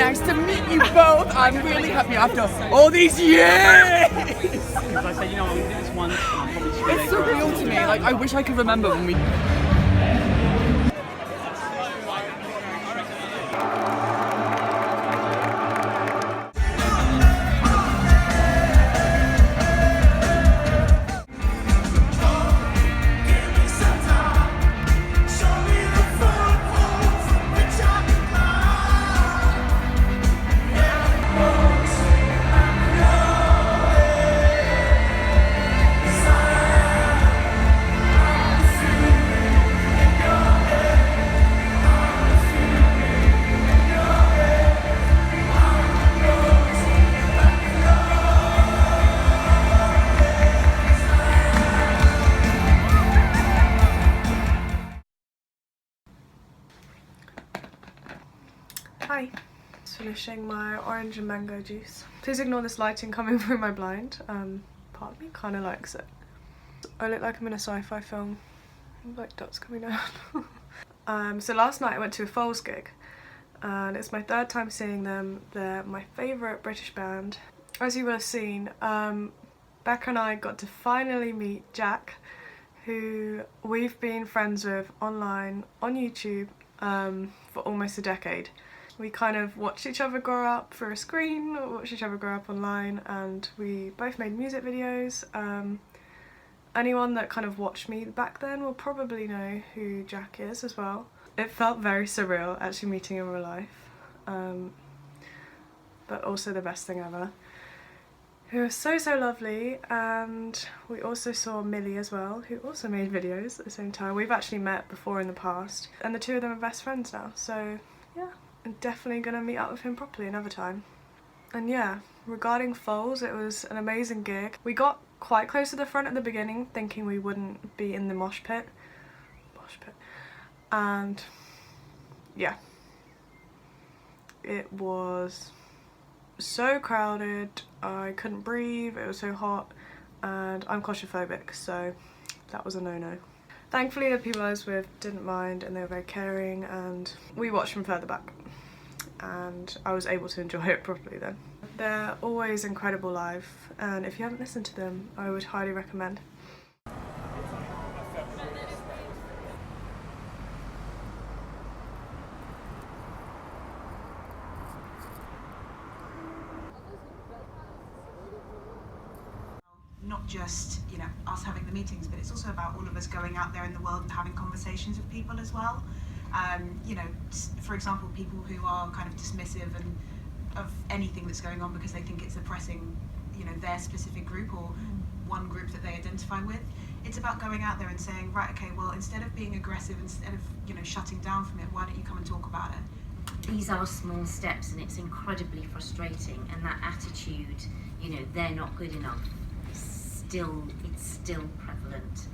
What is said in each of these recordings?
nice to meet you both. I'm really happy after all these years. Because I said, you know, I'm going to do this once. It's surreal to me. Like, I wish I could remember when we. Hi, just finishing my orange and mango juice. Please ignore this lighting coming through my blind. Part of me kind of likes it. I look like I'm in a sci-fi film. Like dots coming down. So last night I went to a Foals gig and it's my third time seeing them. They're my favourite British band. As you will have seen, Becca and I got to finally meet Jack, who we've been friends with online on YouTube for almost a decade. We kind of watched each other grow up through a screen, watched each other grow up online, and we both made music videos. Anyone that kind of watched me back then will probably know who Jack is as well. It felt very surreal actually meeting him in real life, but also the best thing ever. He was so lovely, and we also saw Millie as well, who also made videos at the same time. We've actually met before in the past, and the two of them are best friends now, so yeah. I'm definitely gonna meet up with him properly another time. And yeah, regarding Foals, it was an amazing gig. We got quite close to the front at the beginning, thinking we wouldn't be in the mosh pit. And yeah, it was so crowded, I couldn't breathe, it was so hot, and I'm claustrophobic, so that was a no-no. Thankfully the people I was with didn't mind and they were very caring, and we watched from further back and I was able to enjoy it properly then. They're always incredible live, and if you haven't listened to them, I would highly recommend. Not just, you know, us having the meetings, but it's also about all of us going out there in the world and having conversations with people as well. You know, for example, people who are kind of dismissive and of anything that's going on because they think it's oppressing, you know, their specific group or one group that they identify with. It's about going out there and saying, right, okay, well, instead of being aggressive, instead of, you know, shutting down from it, why don't you come and talk about it? These are small steps, and it's incredibly frustrating, and that attitude, you know, they're not good enough, it's still prevalent.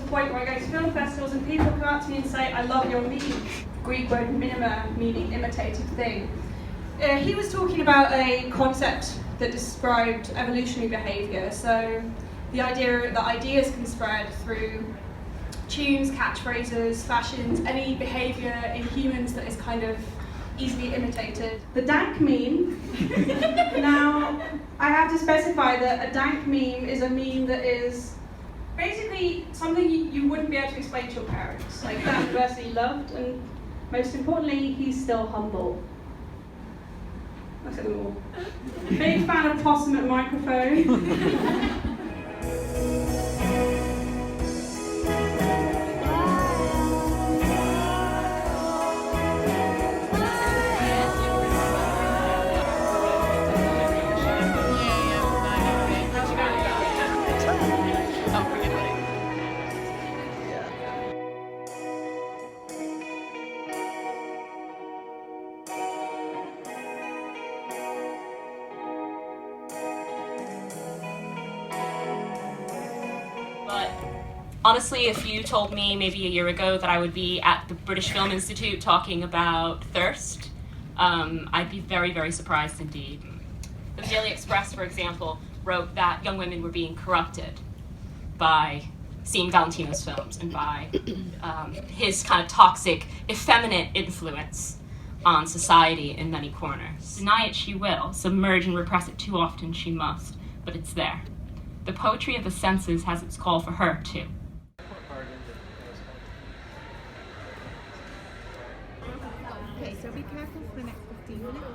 Point where I go to film festivals and people come up to me and say, I love your meme. Greek word minima, meaning imitative thing. He was talking about a concept that described evolutionary behaviour. So the idea that ideas can spread through tunes, catchphrases, fashions, any behaviour in humans that is kind of easily imitated. The dank meme. Now, I have to specify that a dank meme is a meme that is basically something you wouldn't be able to explain to your parents. Like, that's universally loved, and most importantly, he's still humble. Look at them all. Big fan of possum at microphone. Honestly, if you told me maybe a year ago that I would be at the British Film Institute talking about thirst, I'd be very surprised indeed. The Daily Express, for example, wrote that young women were being corrupted by seeing Valentino's films and by his kind of toxic, effeminate influence on society in many corners. Deny it she will, submerge and repress it too often she must, but it's there. The poetry of the senses has its call for her, too. Okay, so be careful for the next 15 minutes.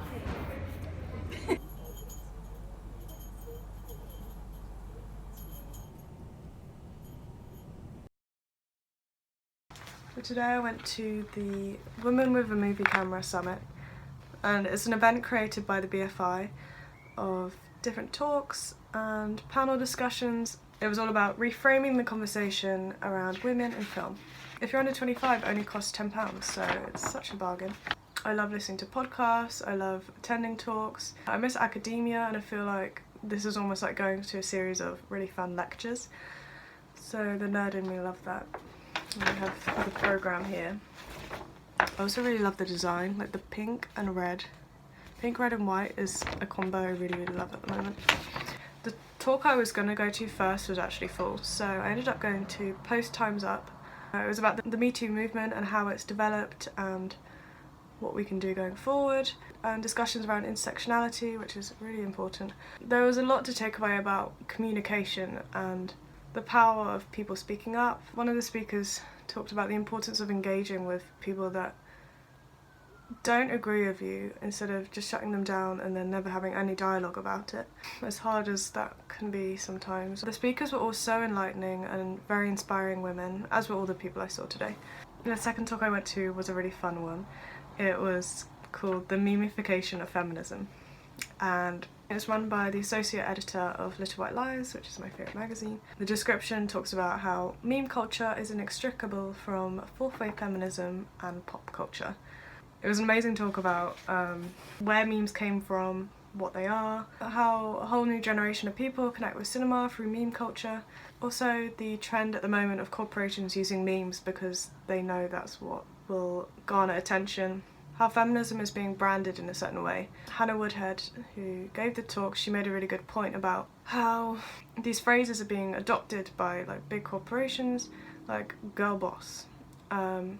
So today I went to the Women with a Movie Camera Summit, and it's an event created by the BFI of different talks and panel discussions. It was all about reframing the conversation around women in film. If you're under 25, it only costs £10, so it's such a bargain. I love listening to podcasts, I love attending talks. I miss academia, and I feel like this is almost like going to a series of really fun lectures. So the nerd in me loved that. And we have the programme here. I also really love the design, like the pink and red. Pink, red and white is a combo I really love at the moment. The talk I was going to go to first was actually full, so I ended up going to Post Time's Up. It was about the Me Too movement and how it's developed and what we can do going forward, and discussions around intersectionality, which is really important. There was a lot to take away about communication and the power of people speaking up. One of the speakers talked about the importance of engaging with people that don't agree with you instead of just shutting them down and then never having any dialogue about it, as hard as that can be sometimes. The speakers were all so enlightening and very inspiring women, as were all the people I saw today. The second talk I went to was a really fun one. It was called The Memification of Feminism, and it was run by the associate editor of Little White Lies, which is my favourite magazine. The description talks about how meme culture is inextricable from fourth wave feminism and pop culture. It was an amazing talk about where memes came from, what they are, how a whole new generation of people connect with cinema through meme culture. Also the trend at the moment of corporations using memes because they know that's what will garner attention. How feminism is being branded in a certain way. Hannah Woodhead, who gave the talk, she made a really good point about how these phrases are being adopted by like big corporations, like girl boss, and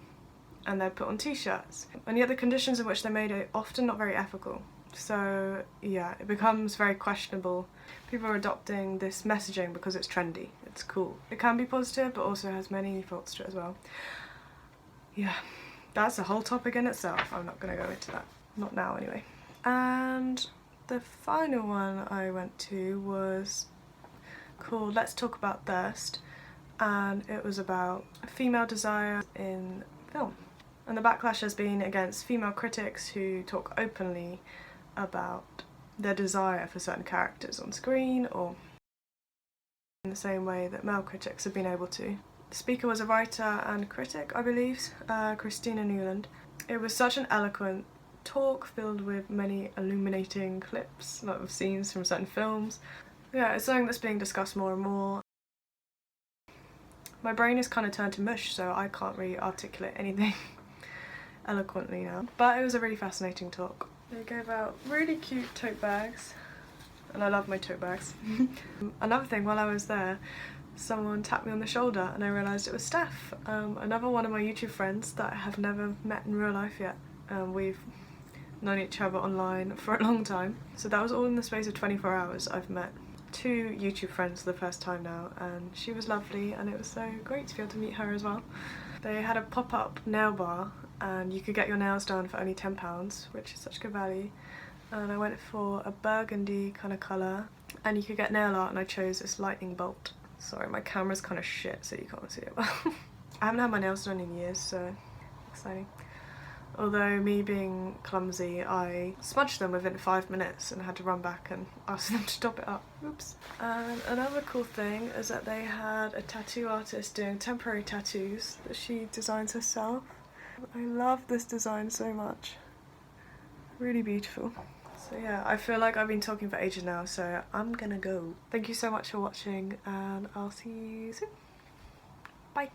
they're put on t-shirts. And yet the conditions in which they're made are often not very ethical. So yeah, it becomes very questionable. People are adopting this messaging because it's trendy, it's cool. It can be positive, but also has many faults to it as well. Yeah. That's a whole topic in itself. I'm not going to go into that. Not now, anyway. And the final one I went to was called Let's Talk About Thirst, and it was about female desire in film. And the backlash has been against female critics who talk openly about their desire for certain characters on screen, or in the same way that male critics have been able to. The speaker was a writer and critic, I believe, Christina Newland. It was such an eloquent talk filled with many illuminating clips, a lot of scenes from certain films. Yeah, it's something that's being discussed more and more. My brain is kind of turned to mush, so I can't really articulate anything eloquently now. But it was a really fascinating talk. They gave out really cute tote bags, and I love my tote bags. Another thing, while I was there, someone tapped me on the shoulder and I realised it was Steph, another one of my YouTube friends that I have never met in real life yet. We've known each other online for a long time. So that was all in the space of 24 hours. I've met 2 YouTube friends for the first time now, and she was lovely and it was so great to be able to meet her as well. They had a pop-up nail bar and you could get your nails done for only £10, which is such good value. And I went for a burgundy kind of colour, and you could get nail art, and I chose this lightning bolt. Sorry, my camera's kind of shit, so you can't see it well. I haven't had my nails done in years, so exciting. Although me being clumsy, I smudged them within 5 minutes and had to run back and ask them to top it up. Oops. And another cool thing is that they had a tattoo artist doing temporary tattoos that she designs herself. I love this design so much. Really beautiful. So yeah, I feel like I've been talking for ages now, so I'm gonna go. Thank you so much for watching, and I'll see you soon. Bye.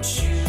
without you.